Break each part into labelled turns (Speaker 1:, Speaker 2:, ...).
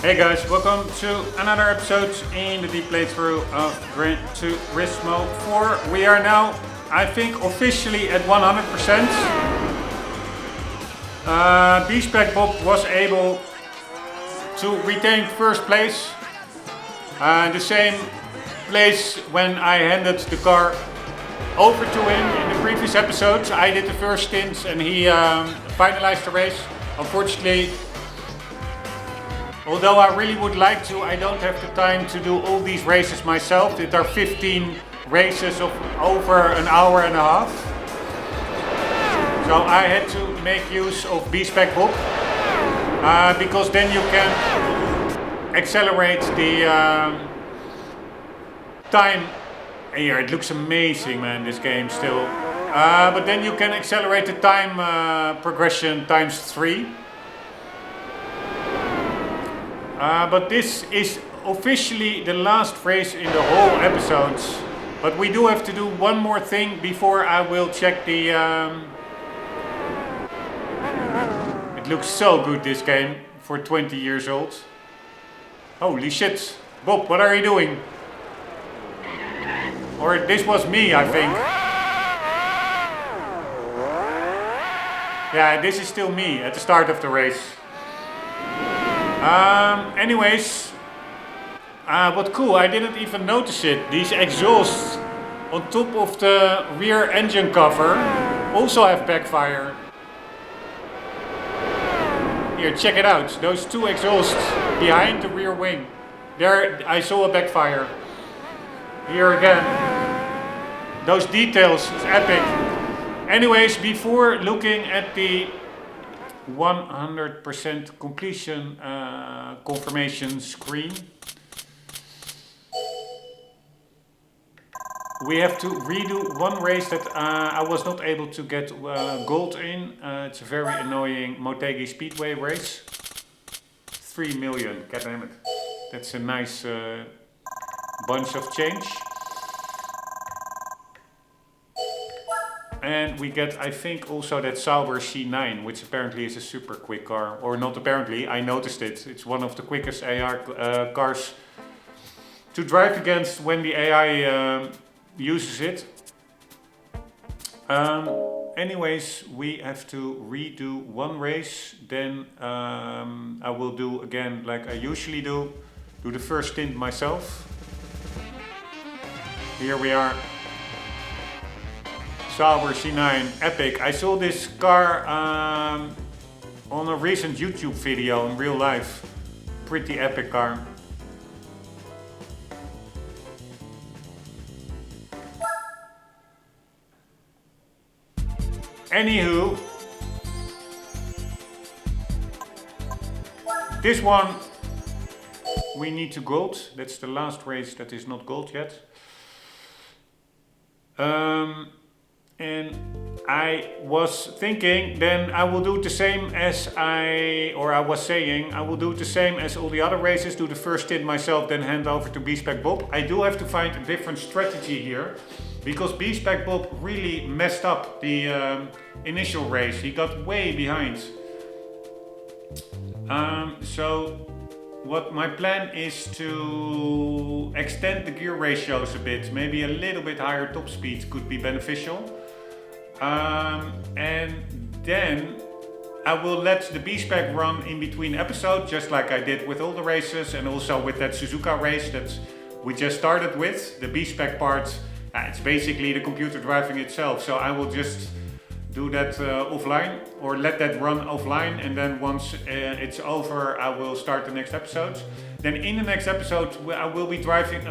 Speaker 1: Hey guys, welcome to another episode in the deep playthrough of Gran Turismo 4. We are now, I think, officially at 100%. B-Spec Bob was able to retain first place. The same place when I handed the car over to him in the previous episodes. I did the first stint and he finalized the race. Unfortunately, although I really would like to, I don't have the time to do all these races myself. There are 15 races of over an hour and a half. So I had to make use of B-Spec Bob because then you can accelerate the time. Here, it looks amazing, man, this game still. But then you can accelerate the time progression times 3. But this is officially the last race in the whole episodes. But we do have to do one more thing before I will check the... It looks so good, this game, for 20 years old. Holy shit. Bob, what are you doing? Or this was me, I think. Yeah, this is still me at the start of the race. Anyways, what cool, I didn't even notice it. These exhausts on top of the rear engine cover also have backfire. Here, check it out. Those two exhausts behind the rear wing. There, I saw a backfire. Here again. Those details, it's epic. Anyways, before looking at the 100% completion confirmation screen, we have to redo one race that I was not able to get gold in. It's a very annoying Motegi Speedway race. 3 million, god damn it. That's a nice bunch of change. And we get, I think, also that Sauber C9, which apparently is a super quick car. Or not apparently, I noticed it. It's one of the quickest AR cars to drive against when the AI uses it. Anyways, we have to redo one race. Then I will do again like I usually do the first stint myself. Here we are. Sauber C9, epic. I saw this car on a recent YouTube video in real life. Pretty epic car. Anywho, this one we need to gold. That's the last race that is not gold yet. And I was thinking, then I will do the same as I was saying, I will do the same as all the other races, do the first stint myself, then hand over to B-Spec Bob. I do have to find a different strategy here, because B-Spec Bob really messed up the initial race. He got way behind. So what my plan is to extend the gear ratios a bit, maybe a little bit higher top speed could be beneficial. And then I will let the B-Spec run in between episodes, just like I did with all the races and also with that Suzuka race that we just started with. The B-Spec part, it's basically the computer driving itself, so I will just do that offline, or let that run offline, and then once it's over I will start the next episode. Then in the next episode I will be driving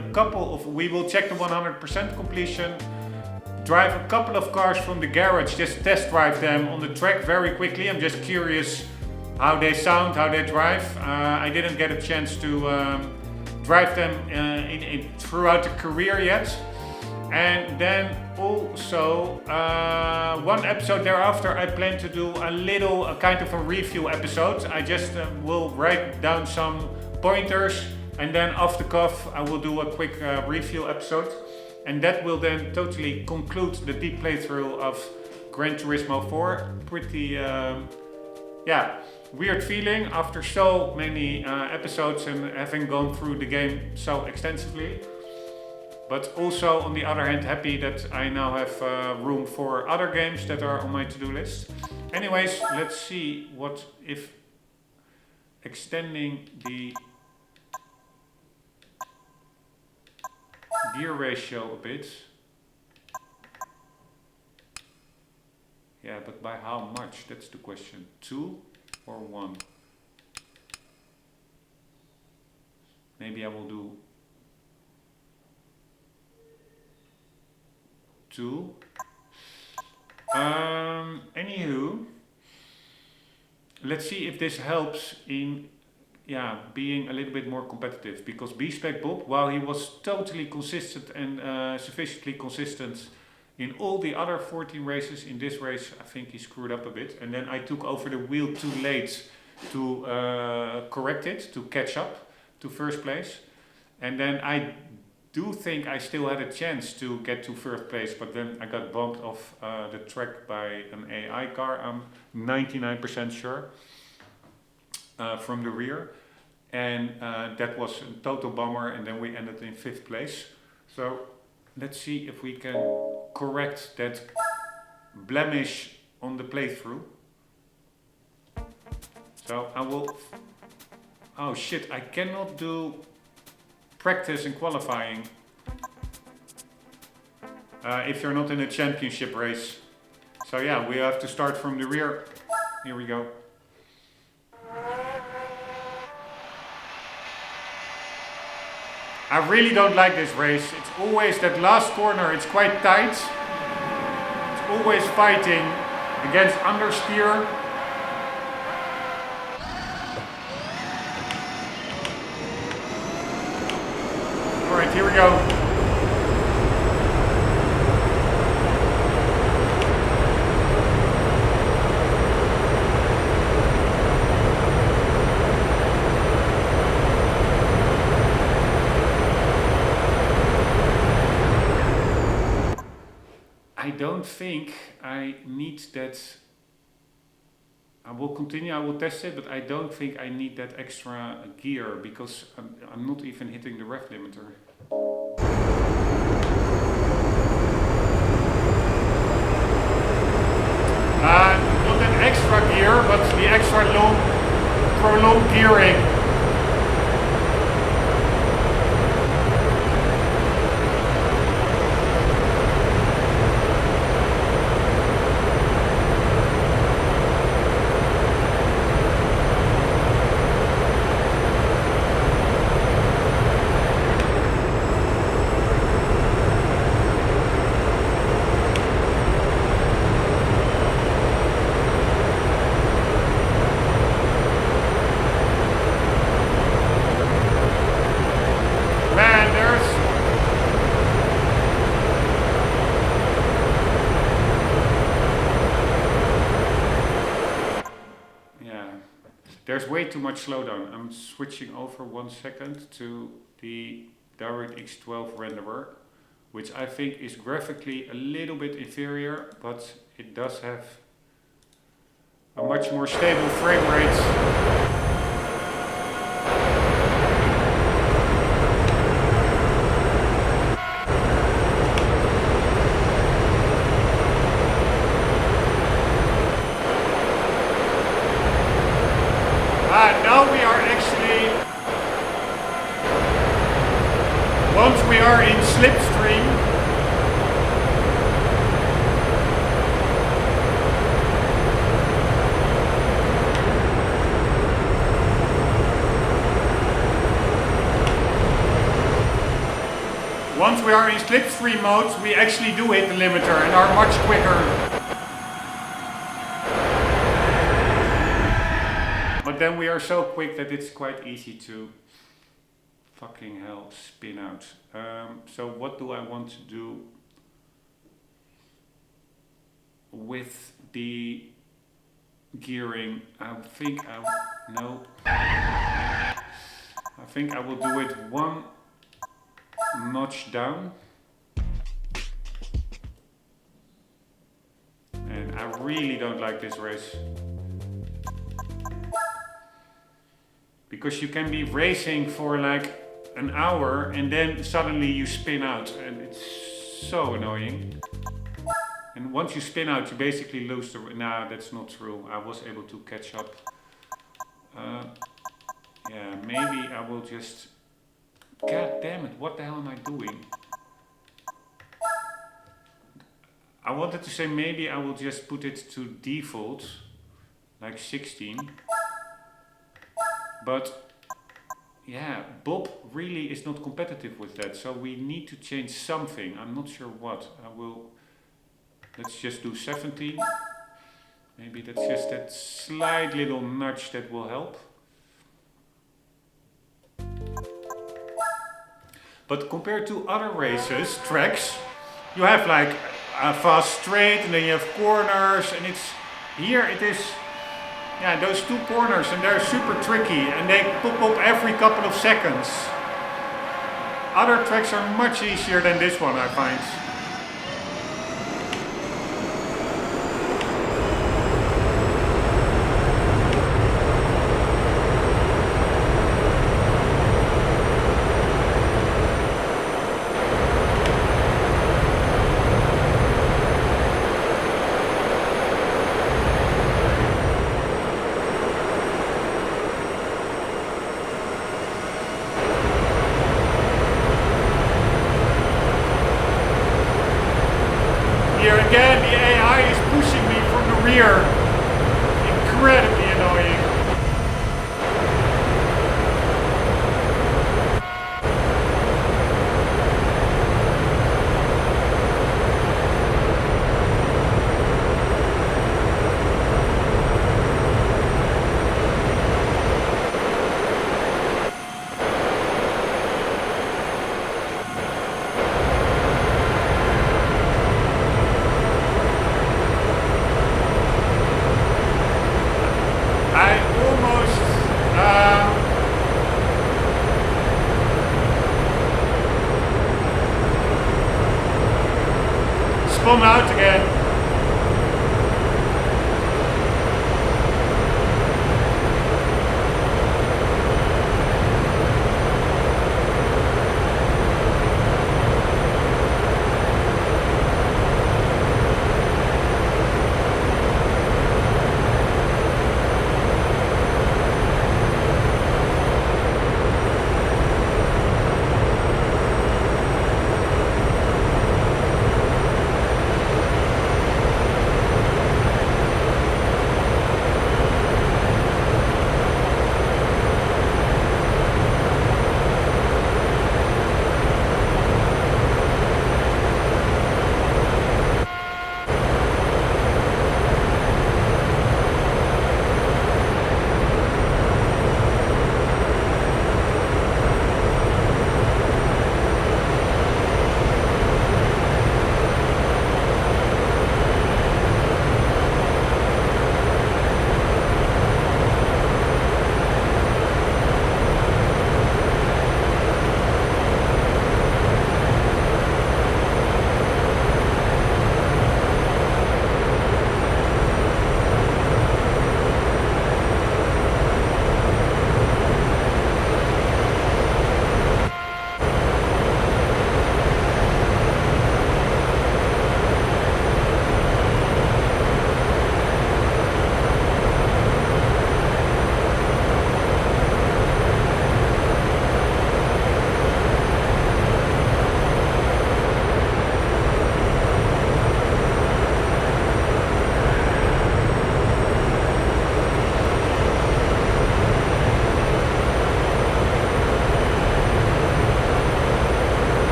Speaker 1: we will check the 100% completion, drive a couple of cars from the garage, just test drive them on the track very quickly. I'm just curious how they sound, how they drive. I didn't get a chance to drive them throughout the career yet. And then also one episode thereafter I plan to do a kind of a review episode. I just will write down some pointers, and then off the cuff I will do a quick review episode. And that will then totally conclude the deep playthrough of Gran Turismo 4. Pretty, yeah, weird feeling after so many episodes and having gone through the game so extensively. But also, on the other hand, happy that I now have room for other games that are on my to-do list. Anyways, let's see what if extending the gear ratio a bit. Yeah, but by how much? That's the question. 2 or 1? Maybe I will do 2. Anywho, let's see if this helps in being a little bit more competitive, because B-Spec Bob, while he was totally consistent and sufficiently consistent in all the other 14 races, in this race I think he screwed up a bit, and then I took over the wheel too late to correct it, to catch up to first place, and then I do think I still had a chance to get to first place, but then I got bumped off the track by an AI car, I'm 99% sure, from the rear, and that was a total bummer, and then we ended in 5th place. So let's see if we can correct that blemish on the playthrough. So I will... Oh shit, I cannot do practice and qualifying if you're not in a championship race. So yeah, we have to start from the rear. Here we go. I really don't like this race. It's always that last corner, it's quite tight. It's always fighting against understeer. Alright, here we go. I don't think I need that. I will continue, I will test it, but I don't think I need that extra gear because I'm not even hitting the rev limiter. Not an extra gear, but the extra prolonged gearing. There's way too much slowdown. I'm switching over 1 second to the DirectX 12 renderer, which I think is graphically a little bit inferior, but it does have a much more stable frame rate. Now we are actually, once we are in slipstream, modes, we actually do hit the limiter and are much quicker. But then we are so quick that it's quite easy to fucking hell spin out. So what do I want to do with the gearing? I think I will do it 1 notch down. And I really don't like this race. Because you can be racing for like an hour and then suddenly you spin out, and it's so annoying. And once you spin out, you basically lose the... Nah, that's not true. I was able to catch up. Yeah, maybe I will just... God damn it, what the hell am I doing? I wanted to say maybe I will just put it to default, like 16. But yeah, Bob really is not competitive with that, so we need to change something. I'm not sure what. Let's just do 17. Maybe that's just that slight little nudge that will help. But compared to other races, tracks, you have like a fast straight and then you have corners, and here it is, yeah, those two corners, and they're super tricky and they pop up every couple of seconds. Other tracks are much easier than this one, I find. Again, the AI is pushing me from the rear. Incredibly annoying. Spun out again.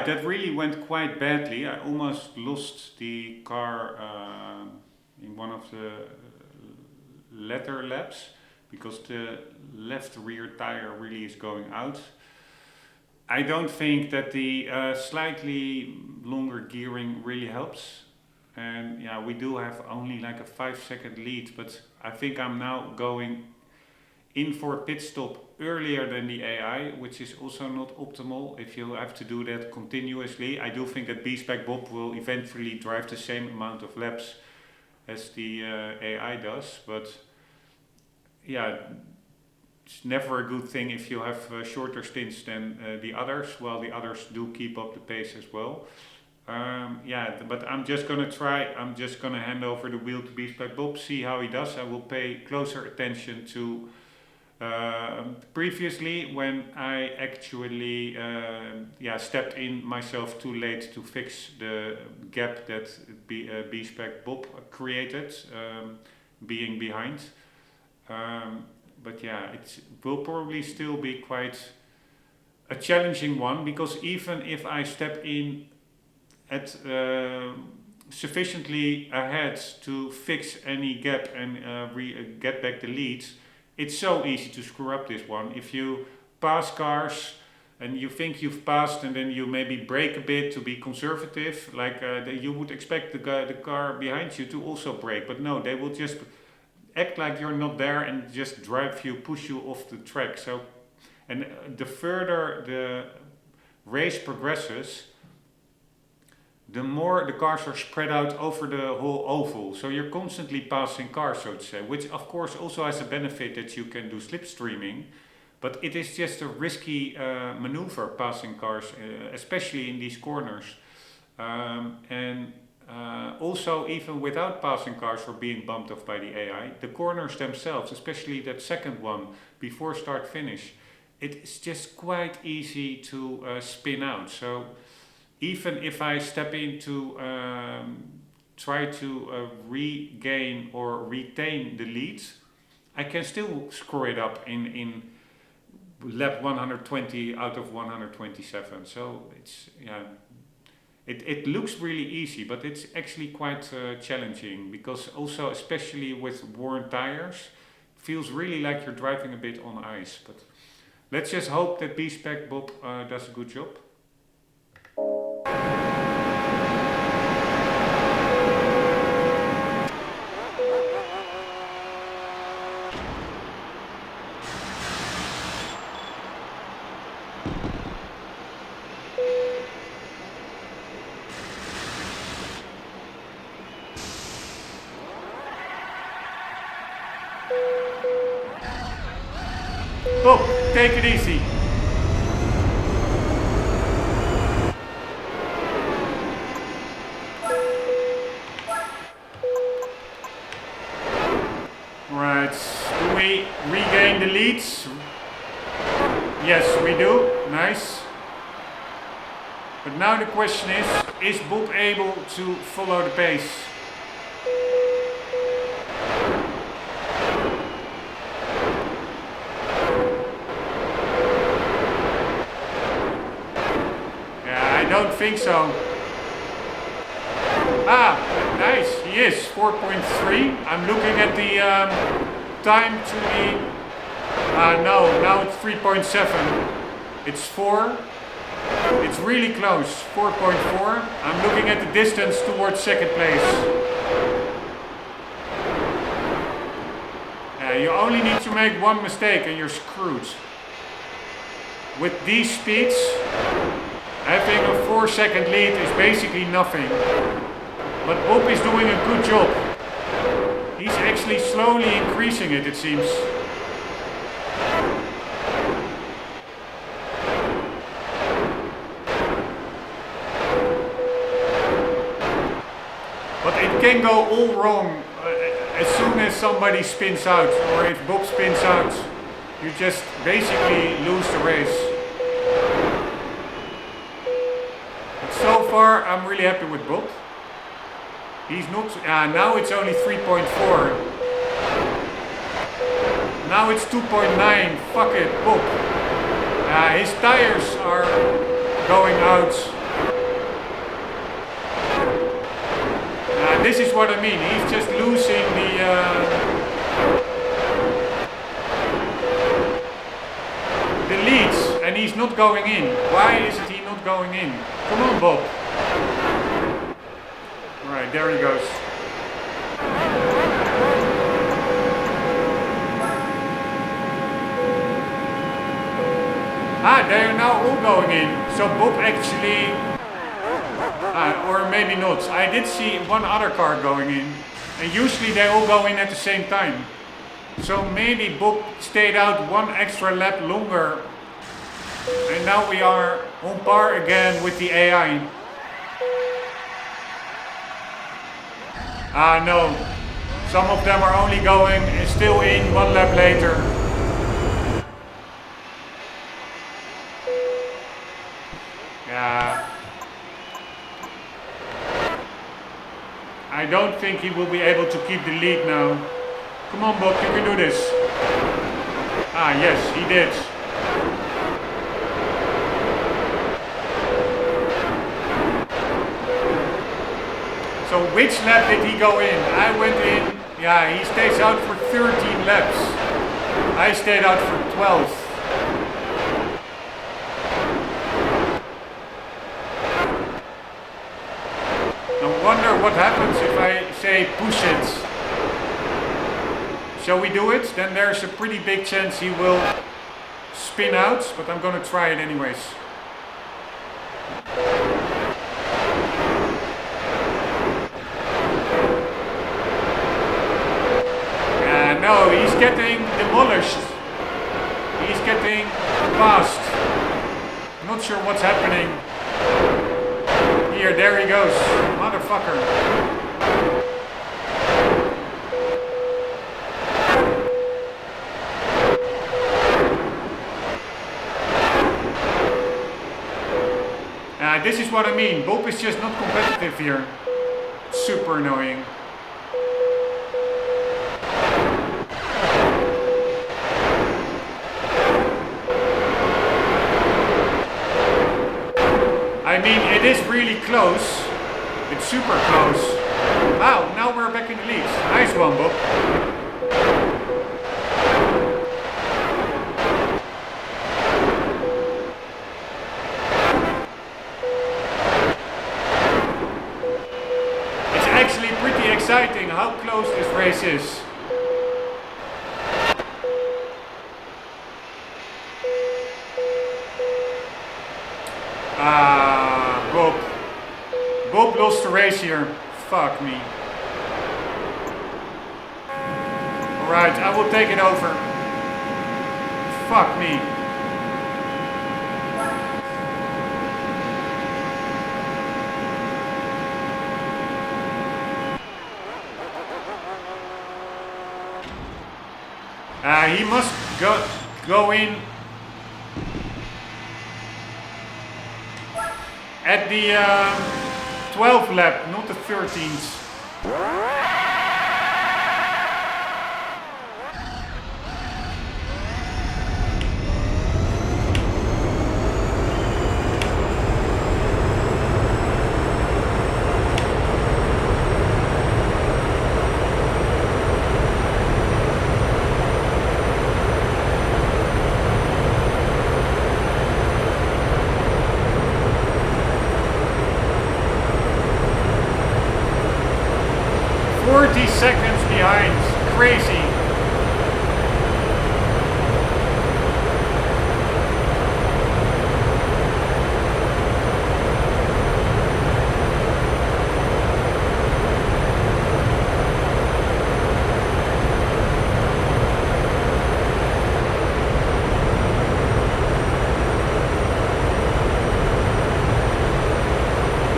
Speaker 1: that really went quite badly. I almost lost the car in one of the latter laps because the left rear tire really is going out. I don't think that the slightly longer gearing really helps. And yeah, we do have only like a 5-second lead, but I think I'm now going in for a pit stop earlier than the AI, which is also not optimal if you have to do that continuously. I do think that B-Spec Bob will eventually drive the same amount of laps as the AI does, but yeah, it's never a good thing if you have shorter stints than the others, while the others do keep up the pace as well. Yeah, but I'm just gonna try. I'm just gonna hand over the wheel to B-Spec Bob, see how he does. I will pay closer attention to previously when I actually stepped in myself too late to fix the gap that B-Spec Bob created, being behind. But yeah, it will probably still be quite a challenging one, because even if I step in at sufficiently ahead to fix any gap and get back the leads, it's so easy to screw up this one. If you pass cars and you think you've passed and then you maybe brake a bit to be conservative, like you would expect the car behind you to also brake, but no, they will just act like you're not there and just push you off the track. So, and the further the race progresses, the more the cars are spread out over the whole oval. So you're constantly passing cars, so to say, which of course also has a benefit that you can do slipstreaming, but it is just a risky maneuver passing cars, especially in these corners. Also, even without passing cars or being bumped off by the AI, the corners themselves, especially that second one before start finish, it's just quite easy to spin out. So even if I step in to try to regain or retain the lead, I can still screw it up in lap 120 out of 127. So it's, yeah, it looks really easy, but it's actually quite challenging, because also, especially with worn tires, feels really like you're driving a bit on ice. But let's just hope that B-Spec Bob does a good job. Bob, take it easy. Right, do we regain the leads? Yes, we do. Nice. But now the question is Bob able to follow the pace? I don't think so. Ah, nice, he is 4.3. I'm looking at the time to the... no, now it's 3.7. It's 4. It's really close, 4.4. I'm looking at the distance towards second place. You only need to make one mistake and you're screwed. With these speeds, having a 4-second lead is basically nothing. But Bob is doing a good job. He's actually slowly increasing it, it seems. But it can go all wrong as soon as somebody spins out, or if Bob spins out, you just basically lose the race. So far, I'm really happy with Bob. He's not... now it's only 3.4. Now it's 2.9. Fuck it, Bob. His tires are going out this is what I mean. He's just losing the leads, and he's not going in. Why isn't he not going in? Come on, Bob. Alright, there he goes. They are now all going in. So Bob actually... or maybe not. I did see one other car going in. And usually they all go in at the same time. So maybe Bob stayed out one extra lap longer. And now we are on par again with the AI. No. Some of them are only going still in one lap later. Yeah. I don't think he will be able to keep the lead now. Come on, Bob, you can do this. Yes, he did. So which lap did he go in? I went in. Yeah, he stays out for 13 laps. I stayed out for 12. I wonder what happens if I say push it. Shall we do it? Then there's a pretty big chance he will spin out, but I'm gonna try it anyways. No, he's getting demolished. He's getting passed. Not sure what's happening. Here, there he goes. Motherfucker. This is what I mean. Bob is just not competitive here. Super annoying. I mean, it is really close. It's super close. Wow, now we're back in the lead. Nice one, Bob. It's actually pretty exciting how close this race is. Bob lost the race here. Fuck me. Alright, I will take it over. Fuck me. He must go in at the 12th lap, not the 13th. Seconds behind. Crazy.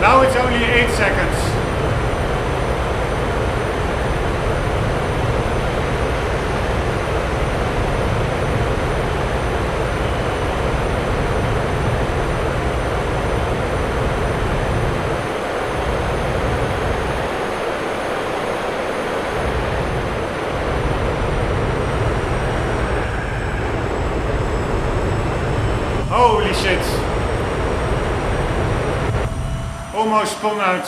Speaker 1: Now it's only 8 seconds. Holy shit. Almost spun out.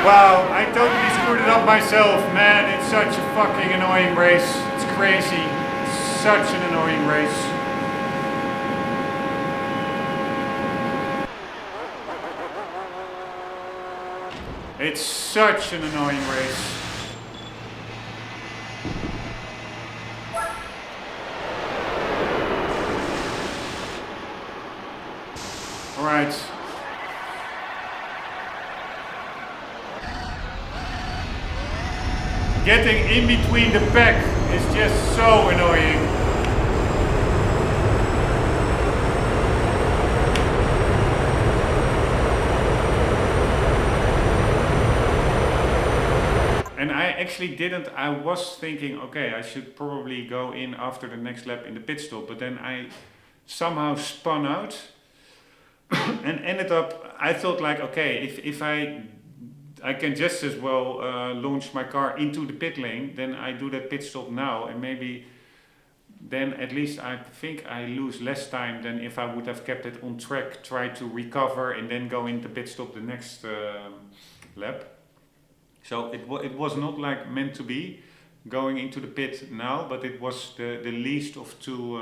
Speaker 1: Wow, I totally screwed it up myself, man. It's such a fucking annoying race. It's crazy. Such an annoying race. It's such an annoying race. Alright. Getting in between the pack is just so annoying. And I actually didn't, I was thinking, okay, I should probably go in after the next lap in the pit stop, but then I somehow spun out and ended up, I thought like, okay, if I can just as well launch my car into the pit lane, then I do that pit stop now, and maybe then at least I think I lose less time than if I would have kept it on track, try to recover and then go into pit stop the next lap. So it was not like meant to be going into the pit now, but it was the least of two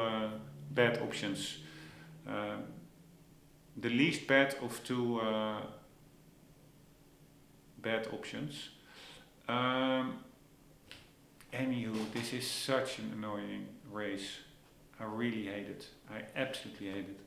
Speaker 1: bad options. The least bad of two bad options. Anywho, this is such an annoying race. I really hate it. I absolutely hate it.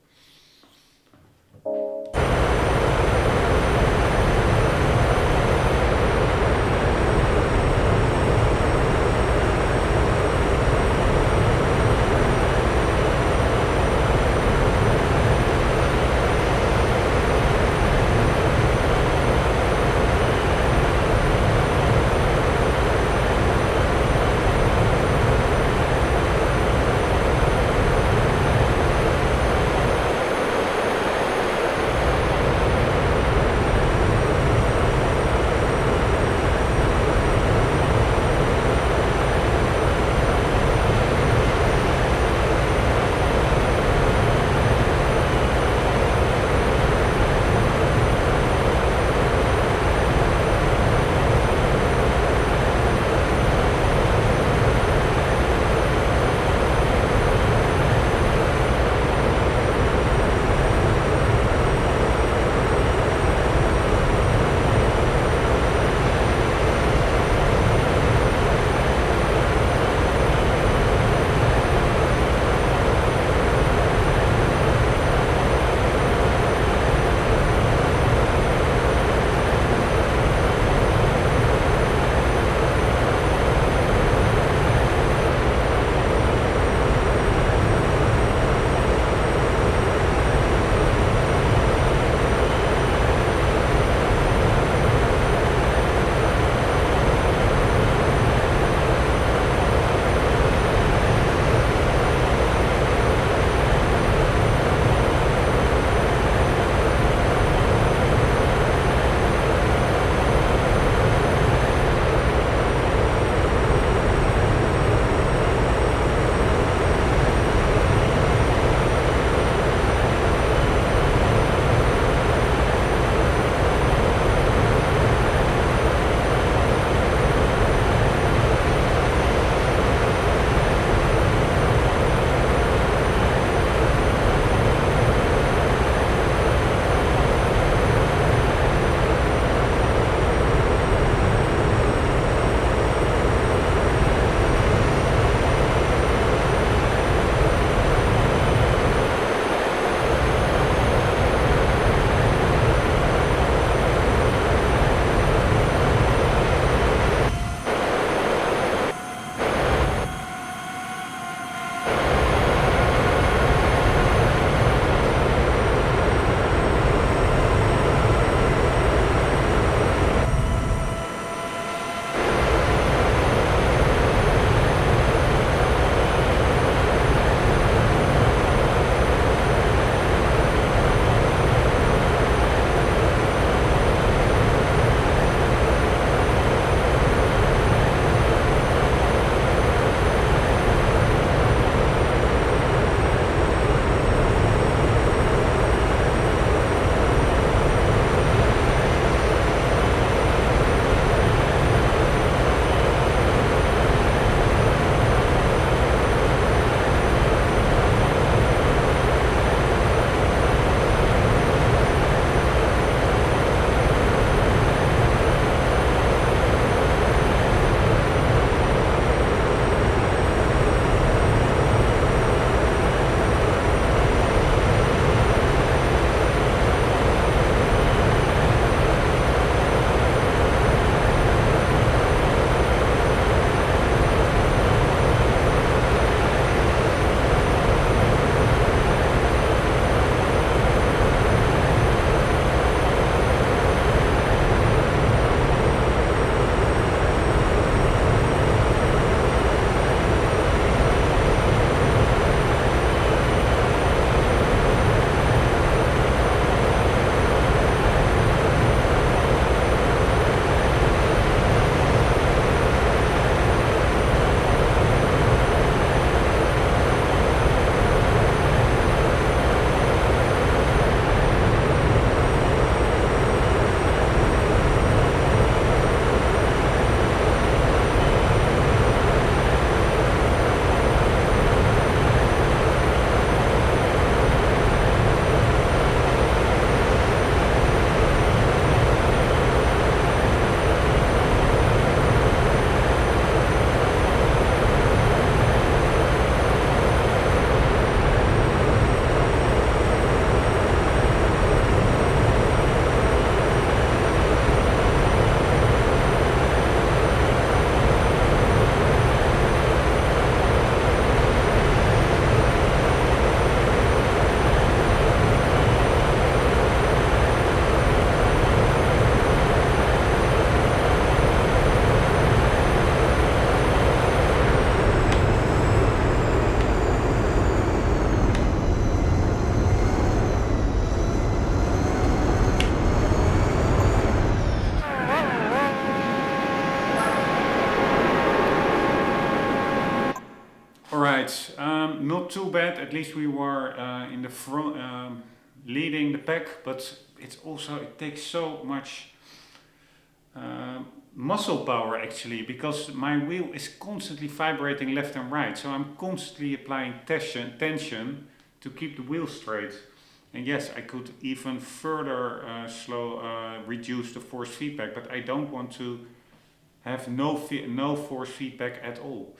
Speaker 1: Alright, not too bad. At least we were in the front, leading the pack, but it takes so much muscle power actually, because my wheel is constantly vibrating left and right, so I'm constantly applying tension to keep the wheel straight. And yes, I could even further reduce the force feedback, but I don't want to have no force feedback at all.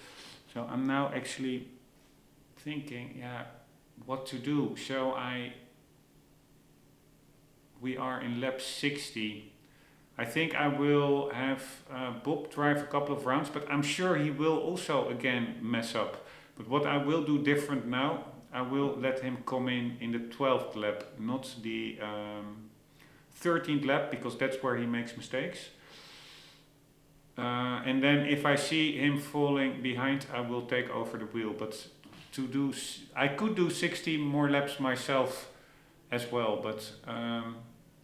Speaker 1: So I'm now actually thinking, what to do. We are in lap 60. I think I will have Bob drive a couple of rounds, but I'm sure he will also again mess up. But what I will do different now, I will let him come in the 12th lap, not the 13th lap, because that's where he makes mistakes. And then if I see him falling behind, I will take over the wheel. But I could do 60 more laps myself as well, but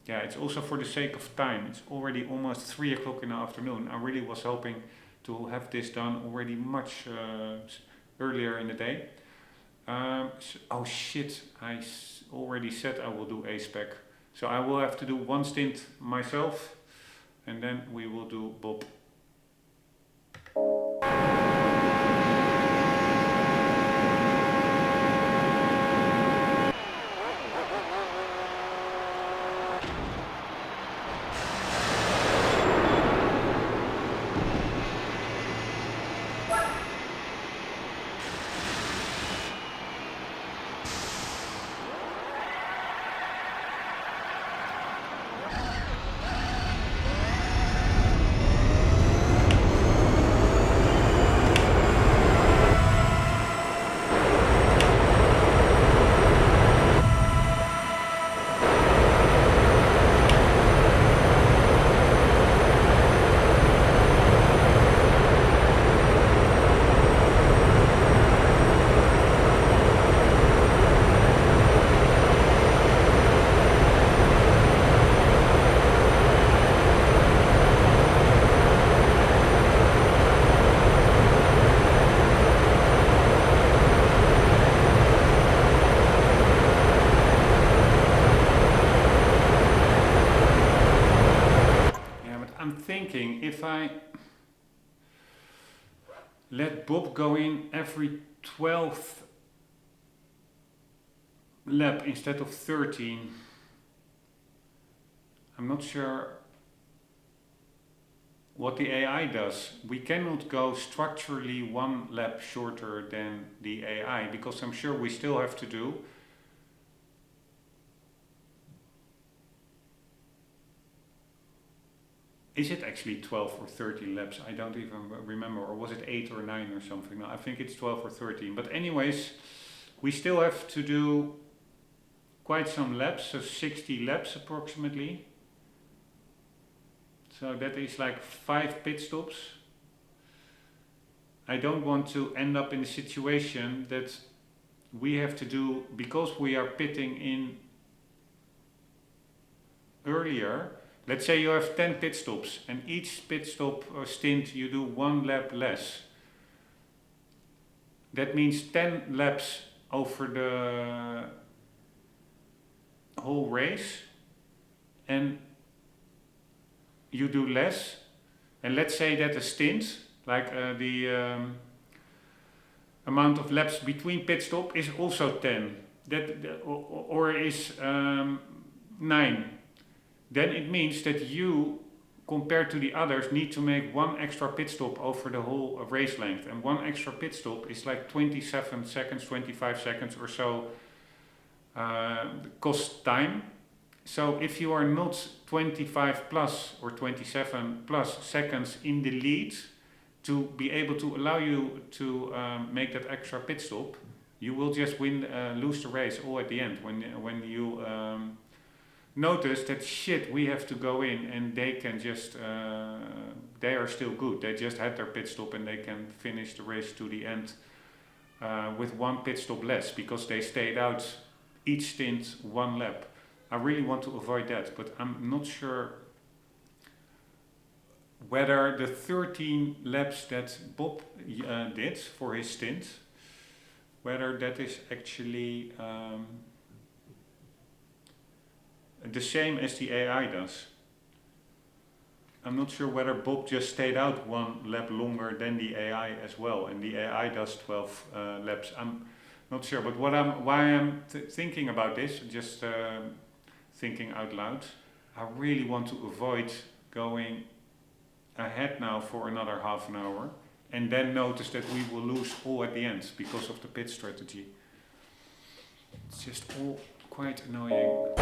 Speaker 1: it's also for the sake of time. It's already almost 3 o'clock in the afternoon. I really was hoping to have this done already much earlier in the day. Oh shit, I already said I will do A-Spec. So I will have to do one stint myself, and then we will do Bob. If I let Bob go in every 12th lap instead of 13, I'm not sure what the AI does. We cannot go structurally 1 lap shorter than the AI, because I'm sure we still have to do Is it actually 12 or 13 laps? I don't even remember. Or was it 8 or 9 or something? No, I think it's 12 or 13. But anyways, we still have to do quite some laps, so 60 laps approximately. So that is like 5 pit stops. I don't want to end up in a situation that we have to do, because we are pitting in earlier. Let's say you have 10 pit stops, and each pit stop or stint you do 1 lap less. That means 10 laps over the whole race, and you do less. And let's say that a stint, like the amount of laps between pit stop, is also 10, or is 9. Then it means that you, compared to the others, need to make 1 extra pit stop over the whole race length. And 1 extra pit stop is like 27 seconds, 25 seconds or so cost time. So if you are not 25 plus or 27 plus seconds in the lead to be able to allow you to make that extra pit stop, you will just lose the race all at the end when you notice that shit, we have to go in, and they can just they are still good. They just had their pit stop and they can finish the race to the end with 1 pit stop less, because they stayed out each stint 1 lap. I really want to avoid that, but I'm not sure whether the 13 laps that Bob did for his stint whether that is actually the same as the AI does. I'm not sure whether Bob just stayed out one lap longer than the AI as well, and the AI does 12 laps. I'm not sure, but why I'm thinking about this, just thinking out loud, I really want to avoid going ahead now for another half an hour and then notice that we will lose all at the end because of the pit strategy. It's just all quite annoying.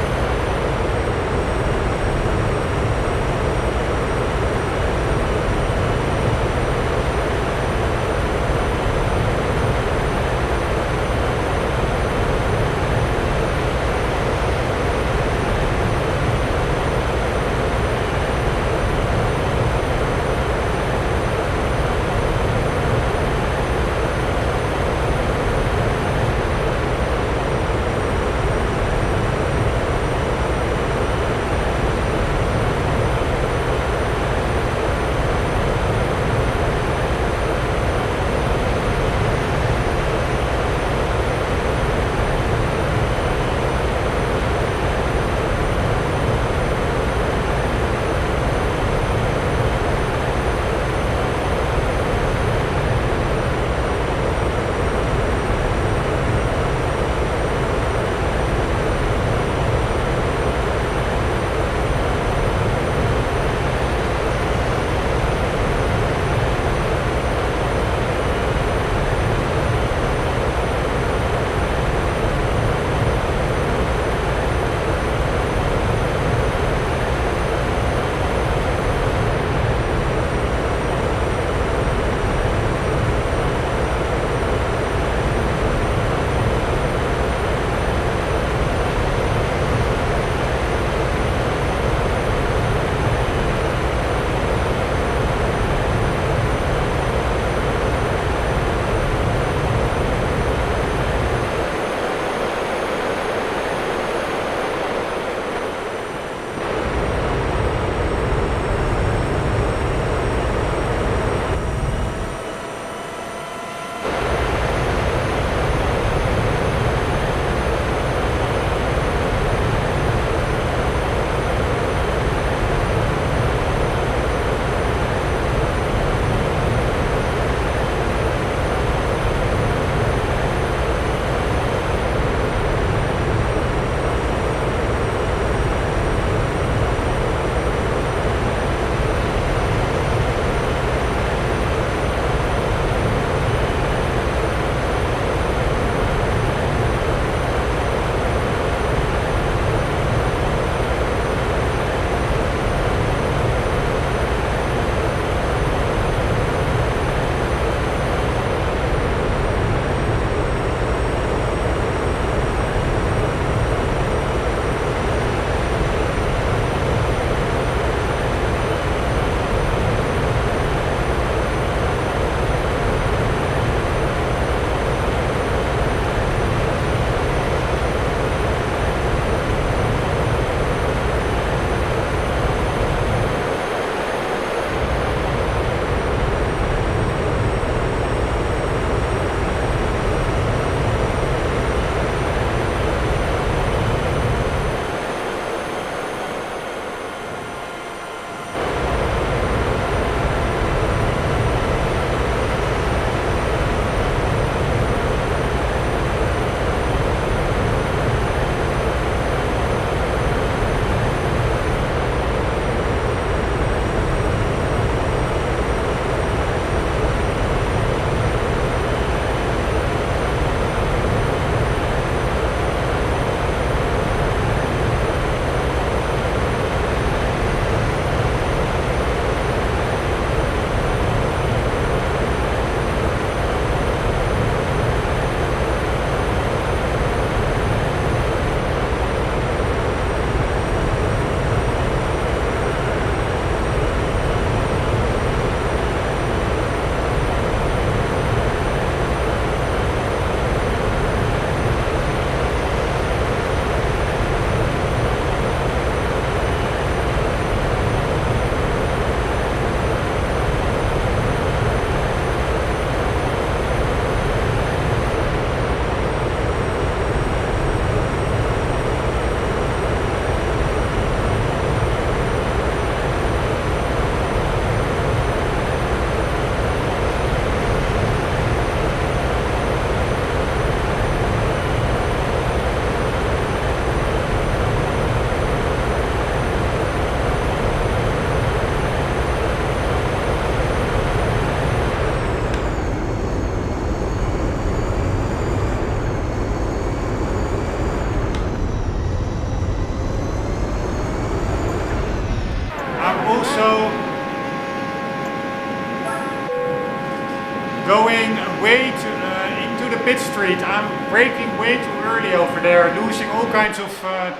Speaker 1: going way into the pit street. I'm braking way too early over there, losing all kinds of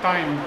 Speaker 1: time.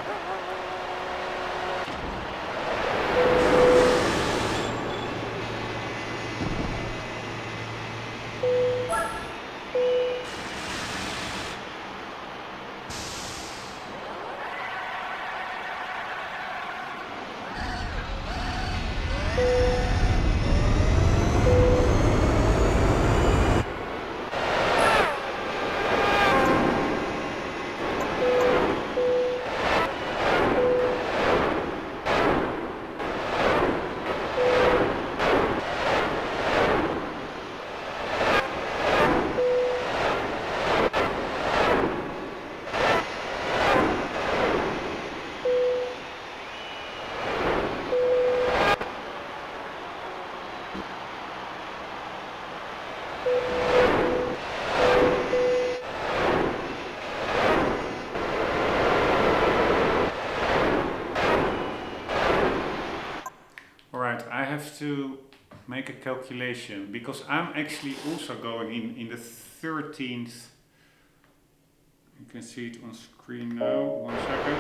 Speaker 1: I have to make a calculation because I'm actually also going in the 13th. You can see it on screen now. 1 second.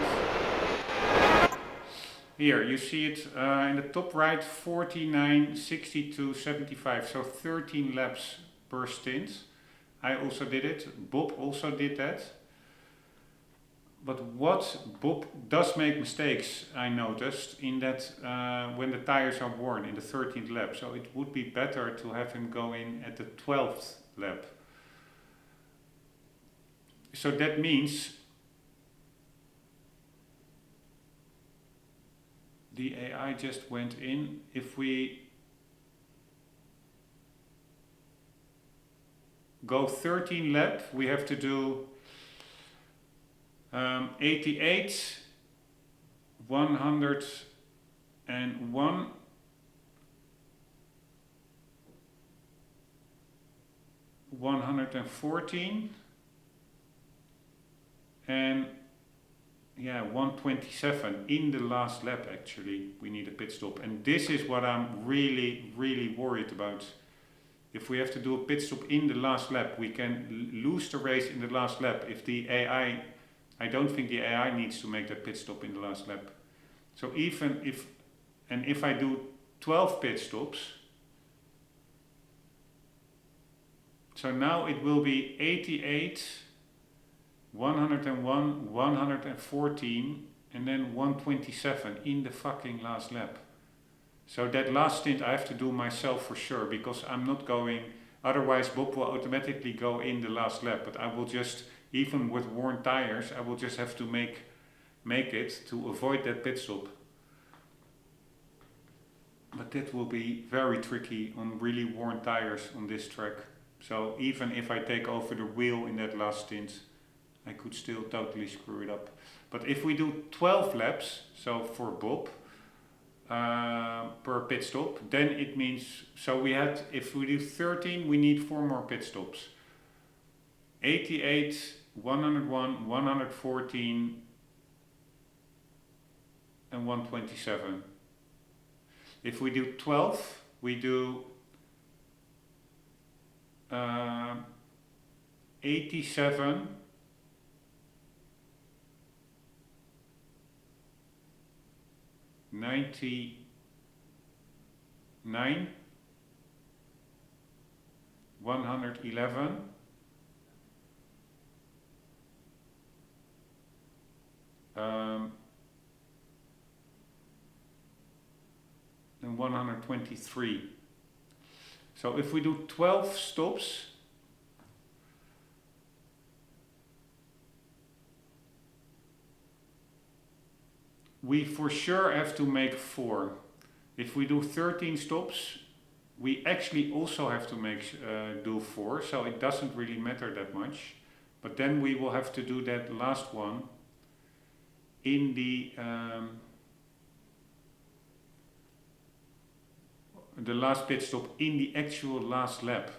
Speaker 1: Here you see it in the top right, 49, 62, 75. So 13 laps per stint. I also did it. Bob also did that. But what Bob does make mistakes, I noticed, in that when the tires are worn in the 13th lap. So it would be better to have him go in at the 12th lap. So that means the AI just went in. If we go 13 lap, we have to do 88, 101, 114, and yeah, 127 in the last lap. Actually, we need a pit stop, and this is what I'm really worried about. If we have to do a pit stop in the last lap, we can lose the race in the last lap. If the AI, I don't think the AI needs to make that pit stop in the last lap. So even if I do 12 pit stops, so now it will be 88, 101, 114, and then 127 in the fucking last lap. So that last stint I have to do myself for sure, because I'm not going, otherwise Bob will automatically go in the last lap, but I will just, even with worn tires, I will just have to make it to avoid that pit stop. But that will be very tricky on really worn tires on this track. So even if I take over the wheel in that last stint, I could still totally screw it up. But if we do 12 laps, so for Bob, per pit stop, then it means, so we had, if we do 13, we need 4 more pit stops. 88, 101, 114, and 127. If we do 12, we do 87, 99, 111, and 123. So if we do 12 stops, we for sure have to make 4. If we do 13 stops, we actually also have to make do 4, so it doesn't really matter that much. But then we will have to do that last one in the last pit stop in the actual last lap.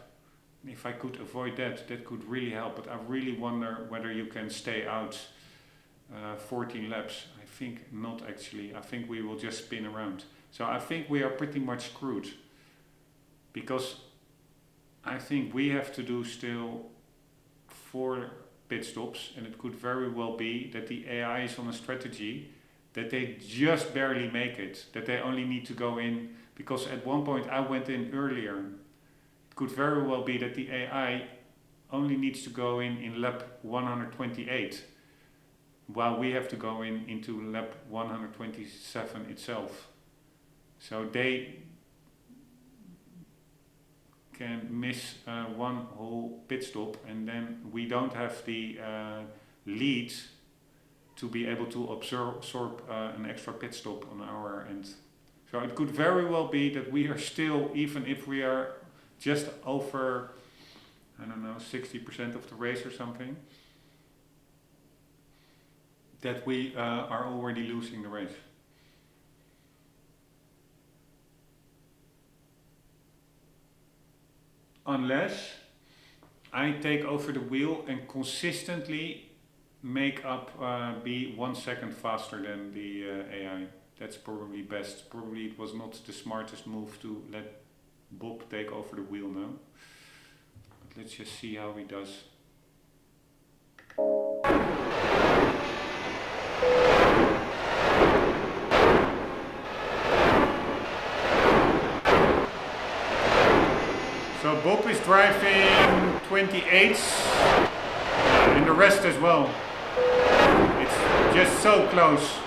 Speaker 1: If I could avoid that, that could really help. But I really wonder whether you can stay out 14 laps. I think not actually. I think we will just spin around. So I think we are pretty much screwed. Because I think we have to do still 4 pit stops, and it could very well be that the AI is on a strategy that they just barely make it, that they only need to go in, because at one point I went in earlier. It could very well be that the AI only needs to go in lap 128, while we have to go into lap 127 itself. So they can miss one whole pit stop, and then we don't have the lead to be able to absorb an extra pit stop on our end. So it could very well be that we are still, even if we are just over, I don't know, 60% of the race or something, that we are already losing the race. Unless I take over the wheel and consistently make up, be 1 second faster than the AI. That's probably best. Probably it was not the smartest move to let Bob take over the wheel now. But let's just see how he does. So Bob is driving 28s and the rest as well. It's just so close.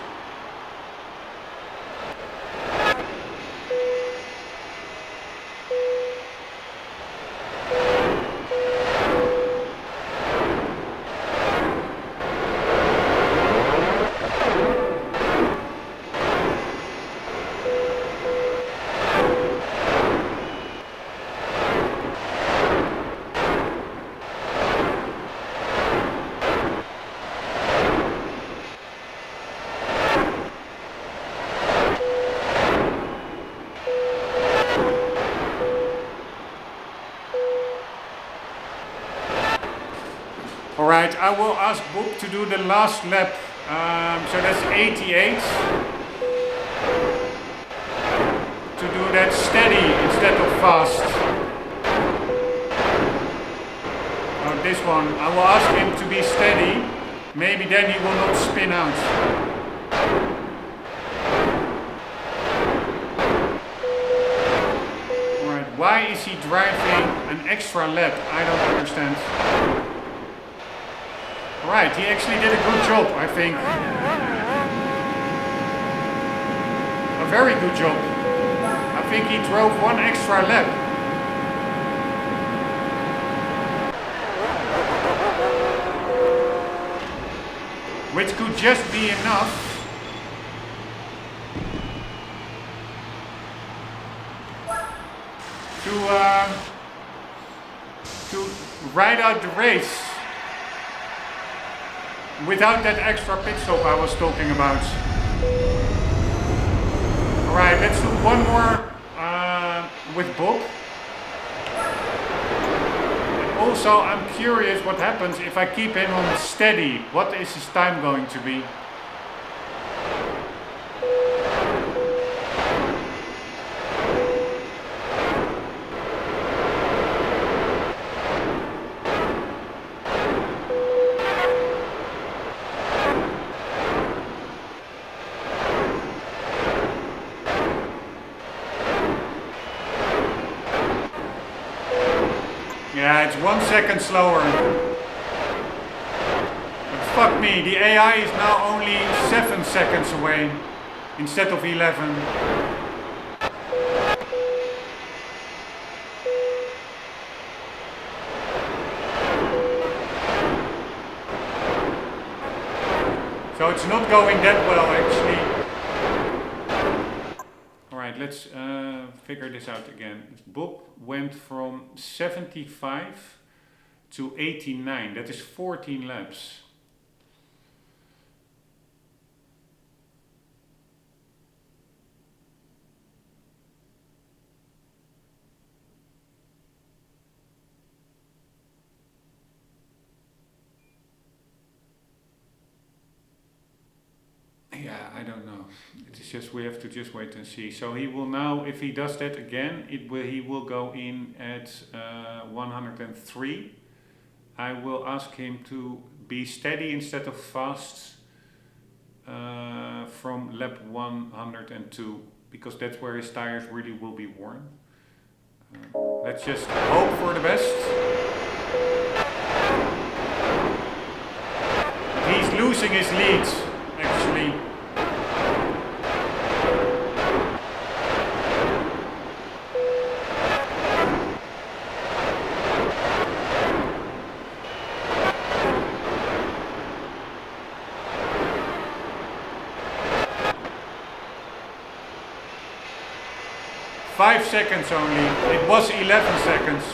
Speaker 1: Alright, I will ask Bob to do the last lap, so that's 88. To do that steady instead of fast. Oh, this one, I will ask him to be steady, maybe then he will not spin out. Alright, why is he driving an extra lap? I don't understand. Right, he actually did a good job, I think. A very good job. I think he drove 1 extra lap. Which could just be enough to ride out the race. Without that extra pit stop I was talking about. Alright, let's do one more with Bob. And also, I'm curious what happens if I keep him on steady. What is his time going to be? Yeah, it's 1 second slower. But fuck me, the AI is now only 7 seconds away instead of 11. So it's not going that well actually. Alright, let's figure this out again. Bob went from 75 to 89. That is 14 laps. Yeah, I don't know. It's just we have to just wait and see. So he will now, if he does that again, he will go in at 103. I will ask him to be steady instead of fast from lap 102, because that's where his tires really will be worn. Let's just hope for the best. He's losing his lead, actually. Five seconds only. It was 11 seconds.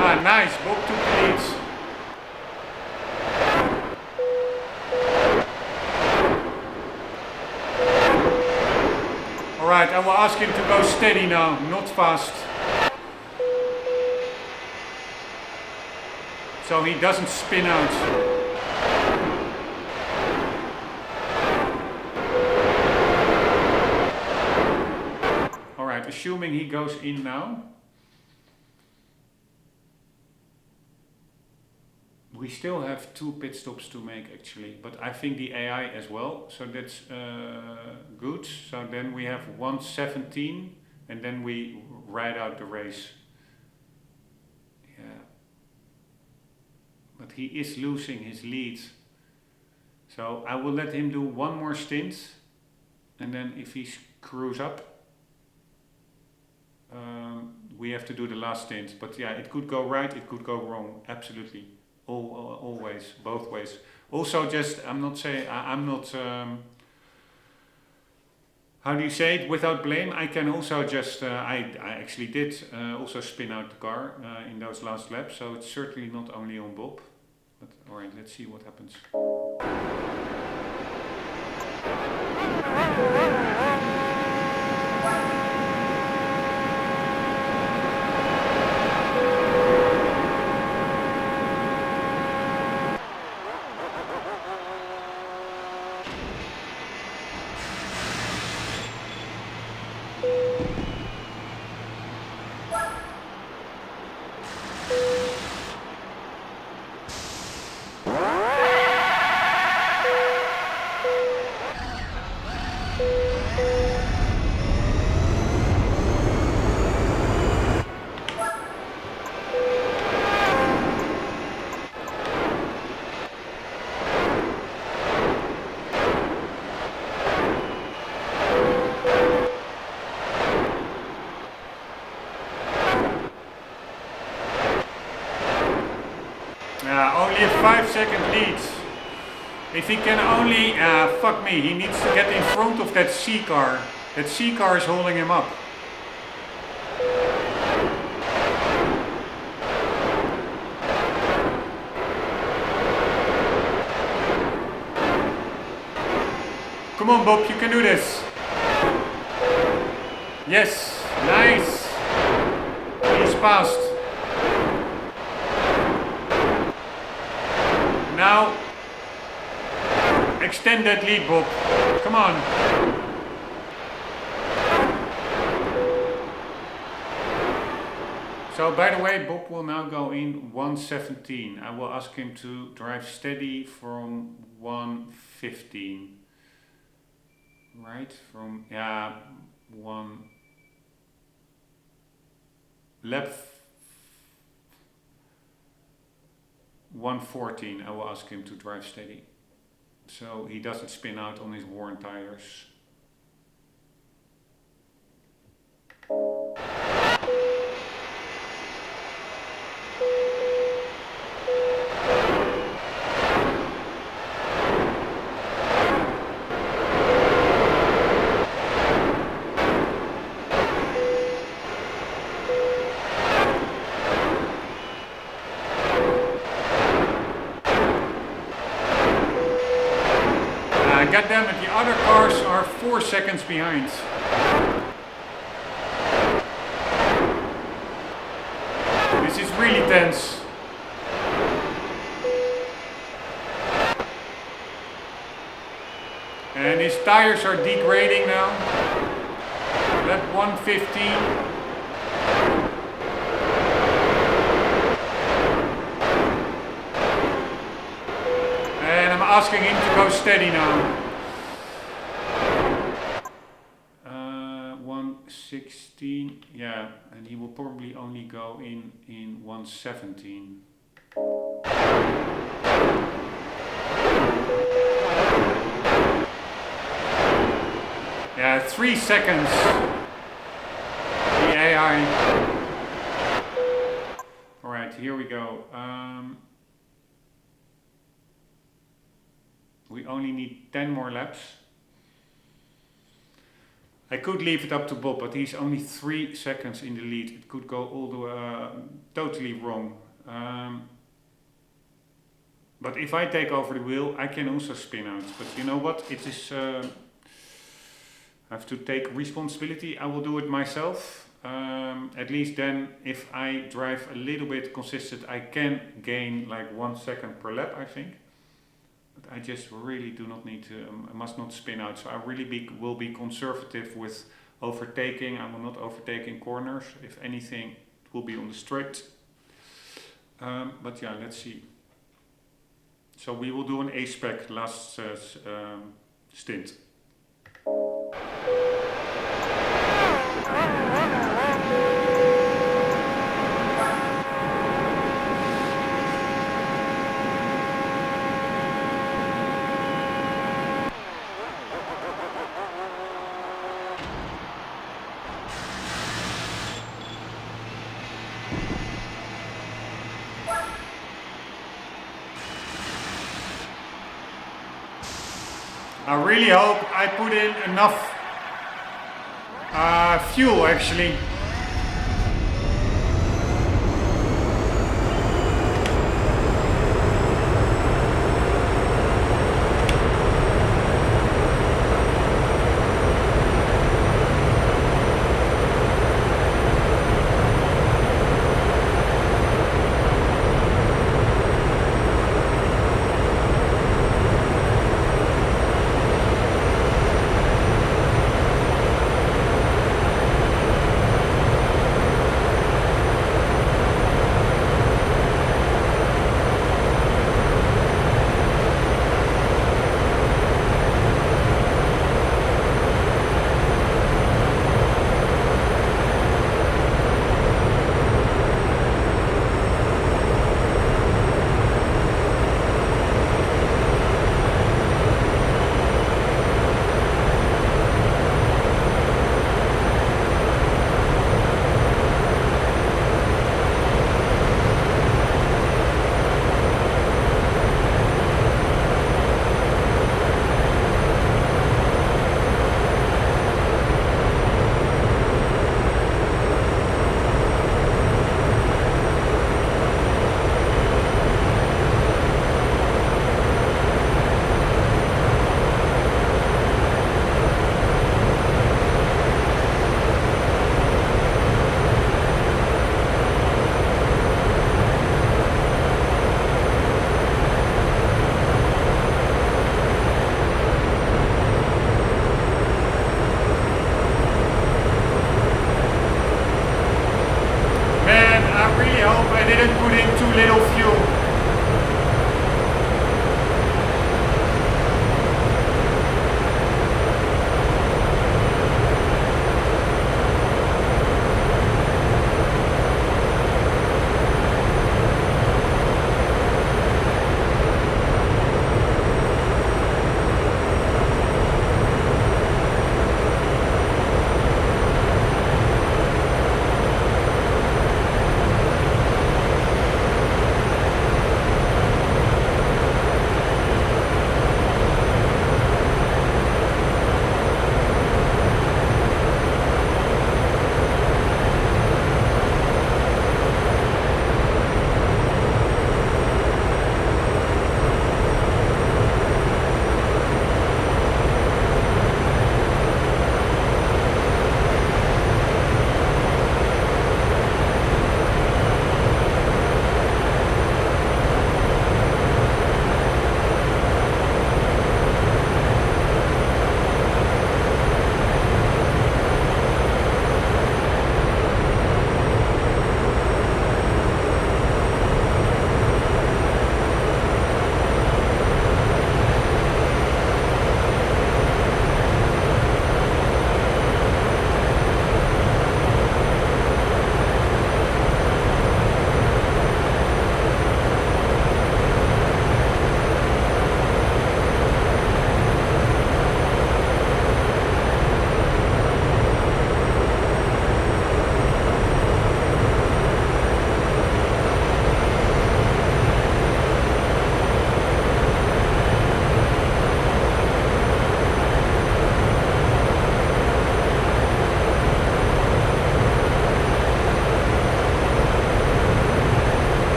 Speaker 1: Ah, nice. Bob took the leads. Alright, I will ask him to go steady now, not fast. So he doesn't spin out. Alright, assuming he goes in now. We still have 2 pit stops to make actually, but I think the AI as well, so that's good. So then we have 117 and then we ride out the race. Yeah. But he is losing his lead. So I will let him do one more stint, and then if he screws up, we have to do the last stint. But yeah, it could go right, it could go wrong, absolutely. Always, both ways. Also, just I'm not how do you say it, without blame. I can also just I actually did also spin out the car in those last laps, so it's certainly not only on Bob. But all right, let's see what happens. Only a 5-second lead. If he can only, fuck me, he needs to get in front of that C car. That C car is holding him up. Come on, Bob, you can do this. Yes, nice. He's passed. Now, extend that lead, Bob. Come on. So, by the way, Bob will now go in 117. I will ask him to drive steady from 115. Right? From, yeah, lap 114, I will ask him to drive steady, so he doesn't spin out on his worn tires. damn it, the other cars are 4 seconds behind. This is really tense. And his tires are degrading now. Lap 115. Asking him to go steady now. 116, yeah, and he will probably only go in 117. Yeah, 3 seconds. The AI. All right, here we go. We only need 10 more laps. I could leave it up to Bob, but he's only 3 seconds in the lead. It could go all the totally wrong. But if I take over the wheel, I can also spin out. But you know what? It is. I have to take responsibility. I will do it myself. At least then, if I drive a little bit consistent, I can gain like 1 second per lap, I think. But I just really do not need to, I must not spin out. So I really will be conservative with overtaking. I will not overtake in corners. If anything, it will be on the straight. But yeah, let's see. So we will do an A-spec last stint. I really hope I put in enough fuel actually.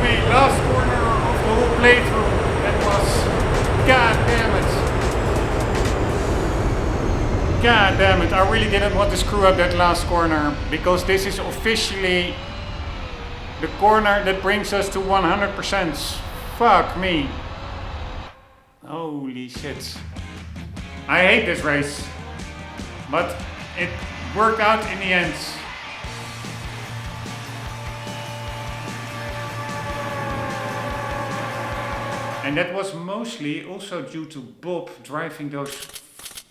Speaker 1: me, last corner of the whole playthrough. That was, god damn it. God damn it, I really didn't want to screw up that last corner, because this is officially the corner that brings us to 100%. Fuck me. Holy shit. I hate this race, but it worked out in the end. And that was mostly also due to Bob driving those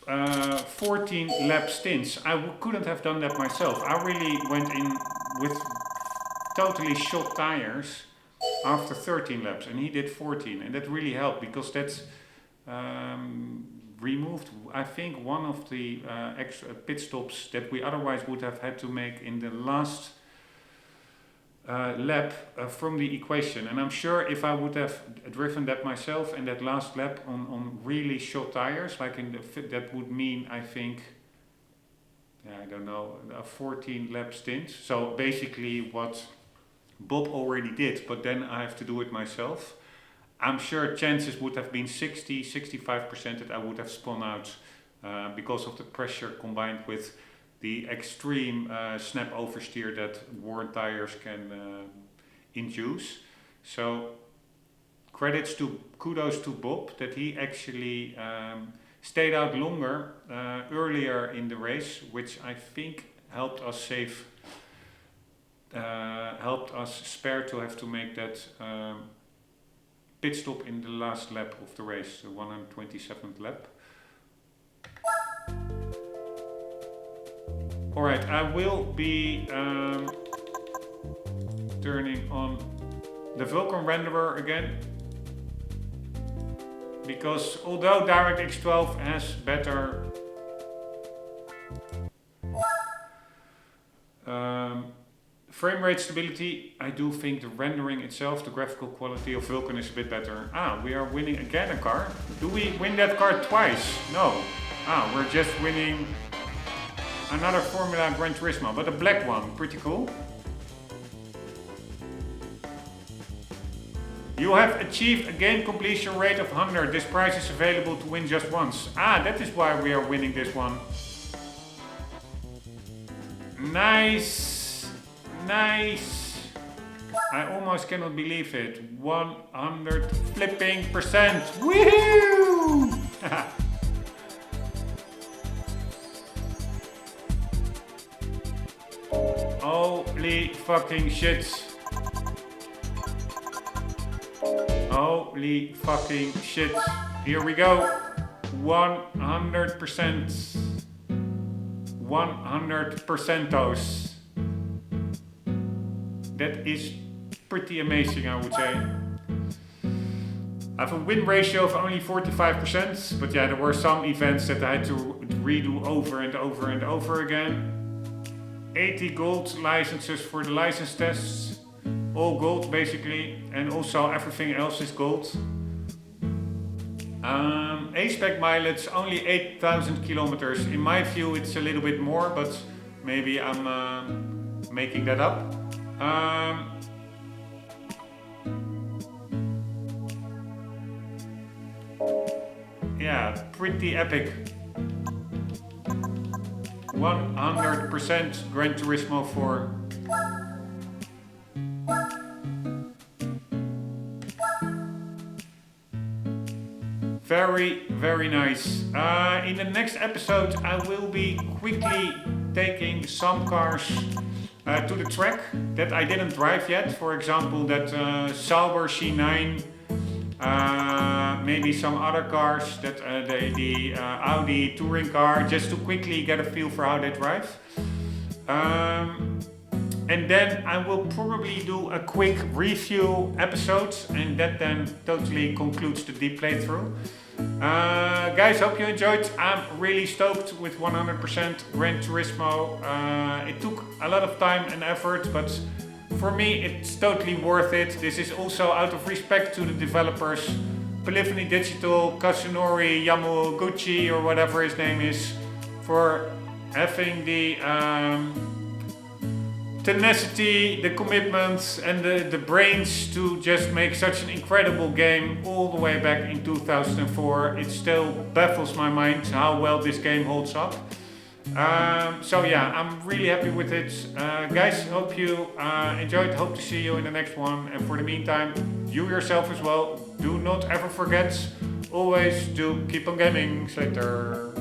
Speaker 1: 14 lap stints. I couldn't have done that myself. I really went in with totally shot tires after 13 laps, and he did 14, and that really helped, because that's removed, I think, one of the extra pit stops that we otherwise would have had to make in the last lap from the equation. And I'm sure if I would have driven that myself in that last lap on really short tires, like in the that would mean, I think, I don't know, a 14 lap stint. So basically what Bob already did, but then I have to do it myself. I'm sure chances would have been 60-65% that I would have spun out because of the pressure combined with the extreme snap oversteer that worn tires can induce. So kudos to Bob that he actually stayed out longer earlier in the race, which I think helped us spare to have to make that pit stop in the last lap of the race, the 127th lap. Alright, I will be turning on the Vulkan renderer again, because although DirectX 12 has better frame rate stability, I do think the rendering itself, the graphical quality of Vulkan is a bit better. We are winning again a car. Do we win that car twice? No. We're just winning another Formula Gran Turismo, but a black one. Pretty cool. You have achieved a game completion rate of 100. This prize is available to win just once. That is why we are winning this one. Nice. Nice. I almost cannot believe it. 100 flipping %. Woohoo! Holy fucking shit. Holy fucking shit. Here we go. 100%. 100%. That is pretty amazing, I would say. I have a win ratio of only 45%, but yeah, there were some events that I had to redo over and over and over again. 80 gold licenses for the license tests, all gold basically, and also everything else is gold. A-spec mileage, only 8,000 kilometers. In my view it's a little bit more, but maybe I'm making that up. Yeah, pretty epic. 100% Gran Turismo 4. Very, very nice. In the next episode I will be quickly taking some cars to the track that I didn't drive yet. For example, that Sauber C9, maybe some other cars, that the Audi touring car, just to quickly get a feel for how they drive. And then I will probably do a quick review episode, and that then totally concludes the deep playthrough. Guys, hope you enjoyed. I'm really stoked with 100% Gran Turismo. It took a lot of time and effort, but for me it's totally worth it. This is also out of respect to the developers, Polyphony Digital, Kazunori Yamaguchi, or whatever his name is, for having the tenacity, the commitment, and the brains to just make such an incredible game all the way back in 2004. It still baffles my mind how well this game holds up. So yeah, I'm really happy with it. Guys, hope you enjoyed. Hope to see you in the next one. And for the meantime, you yourself as well, do not ever forget, always do keep on gaming. Slater.